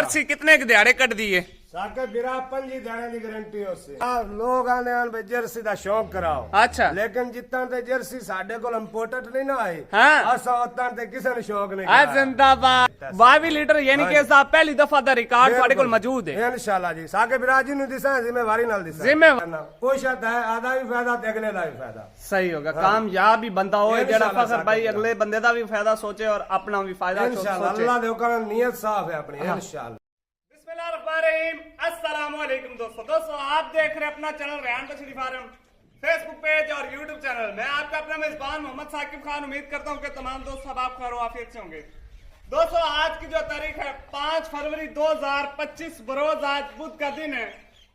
Jersey कितने के दिहाड़े कट दिए? साके बिरा 5 दाने की गारंटी उससे। लोग आने आने जर्सी का शौक कराओ। अच्छा, लेकिन जितना ते जर्सी साडे कोल इंपोर्टेड नहीं ना आई, हाँ असा उतना ते किसी ने शौक नहीं आज जिंदाबाद 22 लीटर यानी कि साहब पहली दफा दा रिकॉर्ड ਤੁਹਾਡੇ ਕੋਲ मौजूद है इंशाल्लाह जी। साके बिरा जी नु दिसा जिम्मेवारी नाल दिसा जिम्मेवारी कोई शर्त है आधा भी फायदा ते अगले दा भी फायदा सही होगा। कामयाब ही बंदा होए जेड़ा फखर भाई अगले बंदे दा भी फायदा सोचे और अपना भी फायदा इंशाल्लाह। अल्लाह दे हुक्म नियत साफ है अपनी इंशाल्लाह। अस्सलाम वालेकुम दोस्तों आप देख रहे हैं अपना channel Rehan Bashiri farm Facebook page और यूट्यूब चैनल। मैं आपका अपना मेजबान मोहम्मद साकिब खान। उम्मीद करता हूँ कि तमाम दोस्त सब आप खैर आफियत से होंगे। दोस्तों आज की जो तारीख है 5 फरवरी 2025 बरोज आज बुध का दिन है।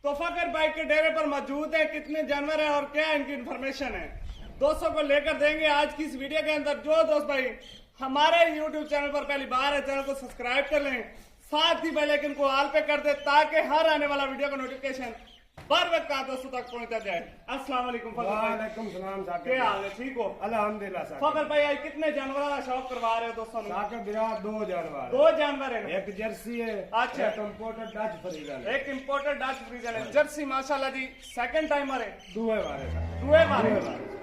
तो फखर भाई के डेरे पर मौजूद है, कितने जानवर है और क्या इनकी इंफॉर्मेशन है दोस्तों को लेकर देंगे आज की इस वीडियो के अंदर। जो दोस्त भाई हमारे यूट्यूब चैनल पर पहली बार है चैनल को सब्सक्राइब कर लें, साथ ही बेल आइकन को ऑल पे कर दे ताकि हर आने वाला वीडियो का नोटिफिकेशन बर वक्त दोस्तों तक पहुंचा जाए। अस्सलाम वालेकुम फखर भाई। वालेकुम सलाम साकिब। क्या हाल है? ठीक हो? अल्हम्दुलिल्लाह साकिब। फखर भाई आज कितने जानवरों का शौक करवा रहे हो दोस्तों? साकिब बिरा 2 जानवर। 2 जानवर है, एक जर्सी है, अच्छा, एक इंपोर्टेड डच फ्रीजन है। एक इंपोर्टेड डच फ्रीजन है। जर्सी माशाल्लाह जी सेकंड टाइमर है। दुए वाले दुए वाले।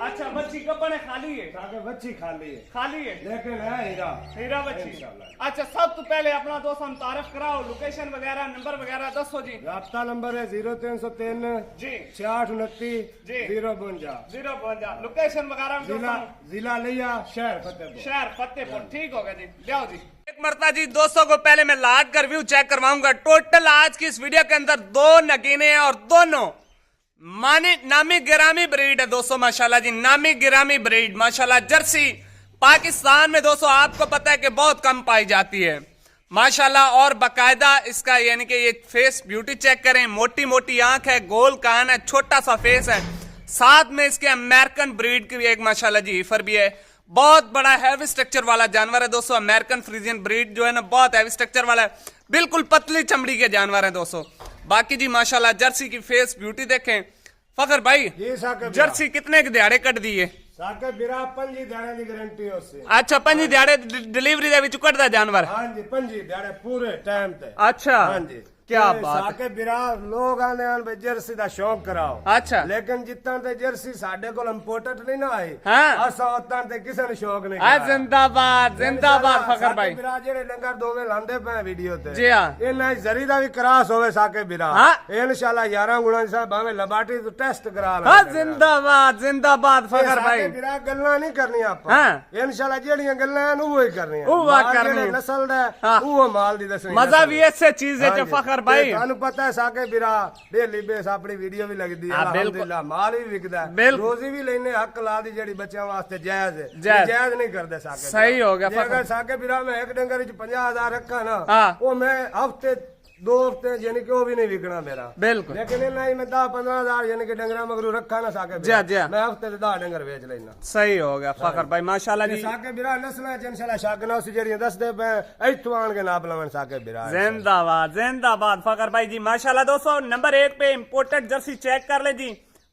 अच्छा बच्ची कब ने खाली है? साकिब बच्ची खाली है, खाली है लेकिन है हीरा हीरा बच्ची। इंशाल्लाह। अच्छा सब तो पहले अपना दोस्त हम तारफ कराओ, लोकेशन वगैरह नंबर वगैरह दसो जी। राब्ता नंबर है 0303 जी 6629 जी 052। 052 लोकेशन वगैरह भी जिला दोस्तों जिला लिया शहर फतेहपुर। शहर फतेहपुर। ठीक हो गया जी, लियाओ जी। एक मरता जी दोस्तों को पहले मैं लाद कर व्यू चेक करवाऊंगा। टोटल आज की इस वीडियो के अंदर 2 नगीने हैं और दोनों नामी गिरामी ब्रीड है दोस्तों माशाल्लाह जी। नामी गिरामी ब्रीड माशाल्लाह। जर्सी पाकिस्तान में दोस्तों आपको पता है कि बहुत कम पाई जाती है माशाल्लाह। और बाकायदा इसका यानी कि ये फेस ब्यूटी चेक करें, मोटी मोटी आंख है, गोल कान है, छोटा सा फेस है, साथ में इसके अमेरिकन ब्रीड की एक माशाल्लाह जी ईफर भी है। बहुत बड़ा हैवी स्ट्रक्चर वाला जानवर है दोस्तों। अमेरिकन फ्रीजियन ब्रीड जो है ना बहुत हैवी स्ट्रक्चर वाला है, बिल्कुल पतली चमड़ी के जानवर है दोस्तों। बाकी जी माशाल्लाह जर्सी की फेस ब्यूटी देखें। फखर भाई जर्सी कितने के दिहाड़े कट दिए? साकिब बिरा 5 दाने की गारंटी उससे। अच्छा 5 दिहाड़े डिलीवरी दे विच कटदा जानवर? हाँ जी 5 दिहाड़े पूरे टाइम ते। अच्छा हाँ जी क्या बात है। साकिब बिरा लोग आने आने जर्सी का शौक कराओ। अच्छा लेकिन जितना ते जर्सी साडे कोल इंपोर्टेड नहीं ना आई, हाँ असा उतना ते किसी ने शौक नहीं आज जिंदाबाद जिंदाबाद फखर भाई। साकिब बिरा जेड़े डंगर दोवें लांदे पे वीडियो ते जी हाँ इन्ना जरी दा भी क्रॉस होवे साकिब बिरा हाँ इंशाल्लाह 11 गुणा साहब भावे लबाटी तो टेस्ट करा ला। हाँ जिंदाबाद जिंदाबाद फखर भाई। साकिब बिरा गल्ला नहीं करनी आप हाँ इंशाल्लाह जेड़ियां गल्ला हैं वो ही करनी है। वो करनी नस्ल दा हाँ। वो माल दी दसनी मजा भी ऐसे चीज है फखर भाई। पता है साके बिरा डेली बेस अपनी वीडियो भी लगती है अल्हम्दुलिल्लाह माल भी विकदा है, रोजी भी लेने हक ला दी जेडी बच्चों वास्ते जायज है, जायज नहीं करदे साके। सही हो गया। अगर साके बिरा में एक डंगर 50,000 रखा ना हाँ। वो मैं हफ्ते 2 हफ्ते यानी कि वो भी नहीं विकना मेरा बिल्कुल। लेकिन नहीं मैं 10-15,000 यानी कि डंगरा मगरू रखा ना साके जा जा मैं हफ्ते 10 डंगर बेच लेना। सही हो गया फखर भाई माशाल्लाह जी। साके बिरा नस्ल है इंशाल्लाह शागना उस जेड़ियां दस दे पे ऐतवान के नाप लवन साके बिरा जिंदाबाद जिंदाबाद फखर भाई जी माशाल्लाह। दोस्तों नंबर 1 पे इंपोर्टेड जर्सी चेक कर ले जी।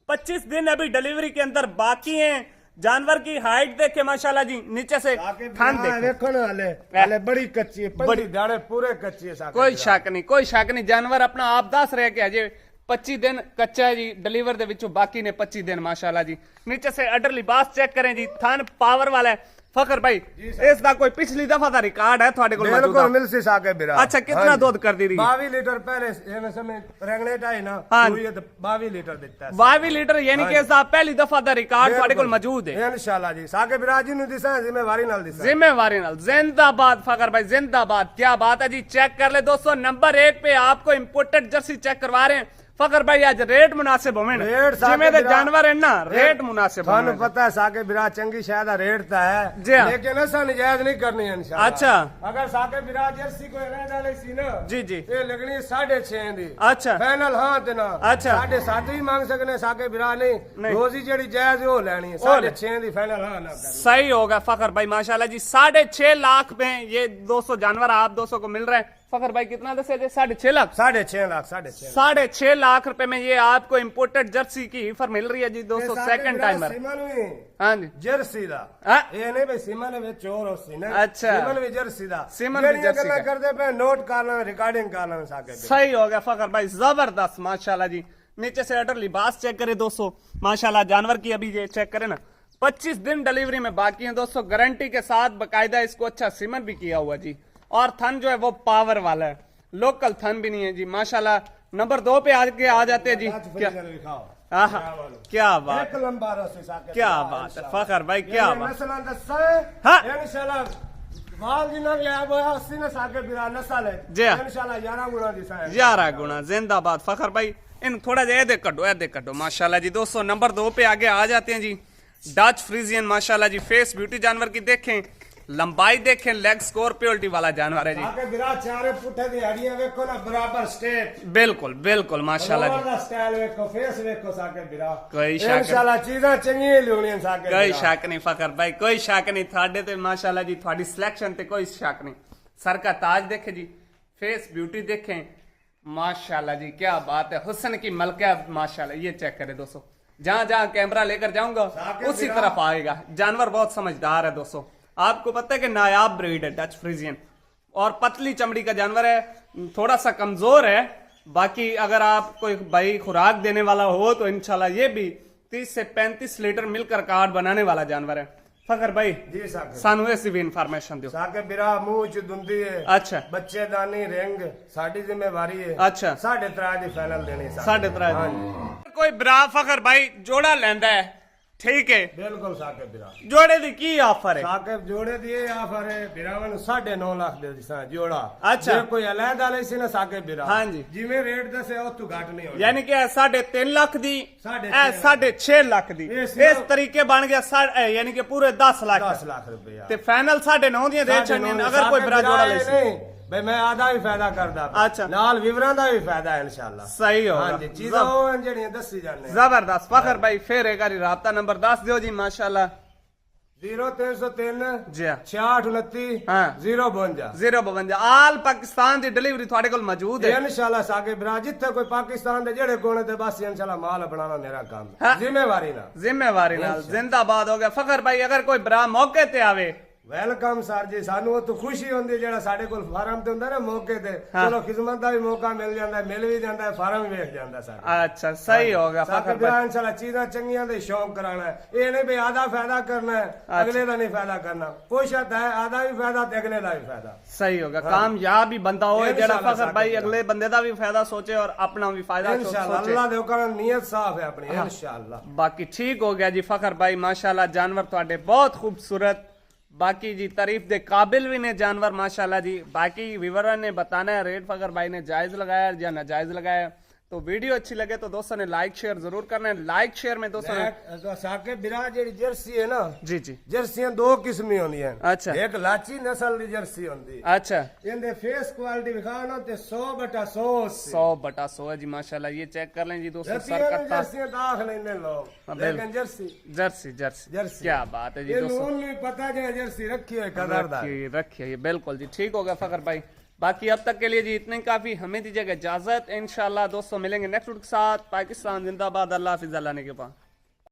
25 दिन अभी डिलीवरी के अंदर बाकी हैं। जानवर की हाइट देखे माशाल्लाह जी, नीचे से थान देखो ना हाले बड़ी कच्ची है, बड़ी दाढ़े पूरे कच्ची है साके। कोई शक नहीं कोई शक नहीं। जानवर अपना आप दस रहे के अजय 25 दिन कच्चा है जी डिलीवर दे विचों बाकी ने 25 दिन माशाल्लाह जी। नीचे से अडर लिबास चेक करें जी, थान पावर वाला है फखर भाई। इसका कोई पिछली दफा का रिकॉर्ड है थोड़े को बिल्कुल मिल सी साके बिरा। अच्छा कितना दूध कर दी रही? 22 लीटर पहले समय रेगनेट आई ना हाँ। तो 22 लीटर देता है। 22 लीटर यानी कि साहब पहली दफा का रिकॉर्ड थोड़े को मौजूद है इंशाल्लाह जी। साके बिरा जी नु दिसा जिम्मेवारी नाल दिसा जिम्मेवारी नाल। जिंदाबाद फखर भाई जिंदाबाद। क्या बात है जी। चेक कर ले दोस्तों नंबर 1 पे आपको इंपोर्टेड जर्सी चेक करवा रहे हैं फखर भाई। आज रेट मुनासिब होवे ना, जिम्मे दे जानवर है ना रेट मुनासिब होवे। थानू पता है साके बिरा चंगी शायद रेट ता है लेकिन ऐसा नजायज नहीं करनी है इंशाल्लाह। अच्छा अगर साके बिरा जर्सी को रहने वाले सी ना जी जी ये लगनी 6.5 दी। अच्छा फाइनल हां ते ना अच्छा 7.5 भी मांग सकने साके बिरा नहीं रोजी जेडी जायज हो लेनी है 6.5 दी फाइनल हां ना। सही होगा फखर भाई माशाल्लाह जी। 6.5 लाख में ये 200 जानवर आप 200 को मिल रहे हैं फखर भाई कितना दसे थे? 6.5 लाख। 6.5 लाख 6.5 लाख रुपए में ये आपको इम्पोर्टेड जर्सी की ऑफर मिल रही है जी दोस्तों, सेकंड टाइमर। हाँ जी जर्सी दा ये नहीं भाई सीमन में चोर हो सी ना। अच्छा सीमन भी जर्सी दा सीमन भी जर्सी का करते पे नोट करना रिकॉर्डिंग करना साके सही हो गया फखर भाई, जबरदस्त माशाल्लाह जी। नीचे से अटर लिबास चेक करें दोस्तों, माशाल्लाह जानवर की अभी ये चेक करें ना, 25 दिन डिलीवरी में बाकी है दोस्तों, गारंटी के साथ बकायदा इसको अच्छा सीमन भी किया हुआ जी। और थन जो है वो पावर वाला है, लोकल थन भी नहीं है जी माशाल्लाह। नंबर 2 पे आगे आ जाते हैं जी। क्या बात, क्या बात है फखर भाई, क्या बात। जी 11 गुना जिंदाबाद फखर भाई। इन थोड़ा ए कटो माशाल्लाह जी दोस्तों। नंबर 2 पे आगे आ जाते हैं जी, डच फ्रीजियन माशाल्लाह जी। फेस ब्यूटी जानवर की देखें, लंबाई देखें, लेग स्कोर प्योरिटी वाला जानवर है जी। बराबर स्टेट बिल्कुल बिल्कुल माशाल्लाह जी। स्टाइल वेखो, फेस वेखो साके बिरा, कोई शक इंशाल्लाह चीज़ां चंगी लियोनी साके, कोई शक नहीं फखर भाई, कोई शक नहीं। थाडे ते माशाल्लाह जी थोड़ी सिलेक्शन ते कोई शक नहीं। सर का ताज देखे जी, फेस ब्यूटी देखें माशाल्लाह जी, क्या बात है। हुस्न की मलका माशाल्लाह, ये चेक करें दोस्तों। जहां जहां कैमरा लेकर जाऊंगा उसी तरफ आएगा। जानवर बहुत समझदार है दोस्तों। आपको पता है कि नायाब ब्रीड है डच फ्रीजियन, और पतली चमड़ी का जानवर है, थोड़ा सा कमजोर है। बाकी अगर आप कोई भाई खुराक देने वाला हो तो इंशाल्लाह ये भी 30 से 35 लीटर मिलकर कार्ड बनाने वाला जानवर है। फखर भाई जी साहब, सानू ऐसी भी इंफॉर्मेशन दो साके बिरा मुंह च दुंदी है। अच्छा बच्चेदानी रिंग साडी जिम्मेवारी है। अच्छा 3.5 दी फाइनल देनी है। 3.5 कोई ब्रा फखर भाई जोड़ा लेंदा है, ठीक है बिल्कुल साके बिरा। जोड़े दी की ऑफर है? साके जोड़े दी ऑफर है बिरावन 9.5 लाख दे दिसा जोड़ा। अच्छा जे कोई अलग आले सी ना साके बिरा, हाँ जी, जिਵੇਂ रेट दसे ओ तू घट नहीं हो, यानी कि 3.5 लाख दी, 6.5 लाख दी, इस तरीके बन गया यानी कि पूरे 10 लाख रुपया। ते फाइनल 9.5 दी रेट छड़नी अगर कोई बड़ा जोड़ा ले सी भाई मैं आधा भी फायदा करदा। अच्छा नाल विवरण दा भी फायदा है इंशाल्लाह। सही होगा। हां जी चीज़ां ओ जड़ियां दसी जाने जबरदस्त फखर भाई। फिर एक बारी राब्ता नंबर 10 दियो जी माशाल्लाह। 0303 जी 6629 हाँ 052 आल पाकिस्तान दी डिलीवरी थोड़े कोल मौजूद है इंशाल्लाह। साके बिरा जिथे कोई पाकिस्तान दे जेड़े कोने ते बस इंशाल्लाह माल बनाना मेरा काम है। जिम्मेवारी नाल जिंदाबाद हो गया फखर भाई। अगर कोई ब्रा मौके ते आवे वेलकम सर जी, सानू तो खुशी होंदी जेड़ा साडे कोल फार्म ते हुंदा ना मौके ते। चलो खिदमत दा भी मौका मिल जांदा है, मिल भी जांदा है, फार्म भी वेख जांदा सर। अच्छा सही हो गया फखर भाई। इंशाल्लाह चीज़ां चंगियां दे शौक कराना है। ये नहीं भाई आधा फायदा करना है अगले दा नहीं फायदा करना। कोशिश है आधा भी फायदा ते अगले दा भी फायदा। सही होगा। कामयाब भी बंदा होए जेड़ा फखर भाई अगले बंदे दा भी फायदा सोचे और अपना भी फायदा सोचे इंशाल्लाह। अल्लाह दे हुक्म नियत साफ है अपनी इंशाल्लाह। बाकी ठीक हो गया जी फखर भाई माशाल्लाह। जानवर तुहाडे बहुत खूबसूरत, बाकी जी तारीफ दे काबिल भी ने जानवर माशाल्लाह जी। बाकी विवरण ने बताना है रेट फखर भाई ने जायज लगाया या नाजायज लगाया। तो वीडियो अच्छी लगे तो दोस्तों ने लाइक शेयर जरूर करना है। लाइक शेयर में दोस्तों ने साके बिरा जेडी जर्सी है ना जी जी, जर्सियां 2 किस्म होंदियां। अच्छा एक लाची नस्ल दी जर्सी होंदी। अच्छा इनदे फेस क्वालिटी दिखाओ ना ते 100/100 100/100 है जी माशाल्लाह। ये चेक कर लें जी दोस्तों। सर का जर्सियां दाख लेंदे लोग, लेकिन जर्सी क्या बात है जी दोस्तों। नहीं पता जे जर्सी रखी है कदरदार रखिए बिल्कुल जी। ठीक होगा फखर भाई। बाकी अब तक के लिए जी इतने काफी, हमें दीजिएगा इजाजत। इंशाल्लाह दोस्तों मिलेंगे नेक्स्ट वीडियो के साथ। पाकिस्तान जिंदाबाद, अल्लाह हाफिज़, अल्लाह ने के पास।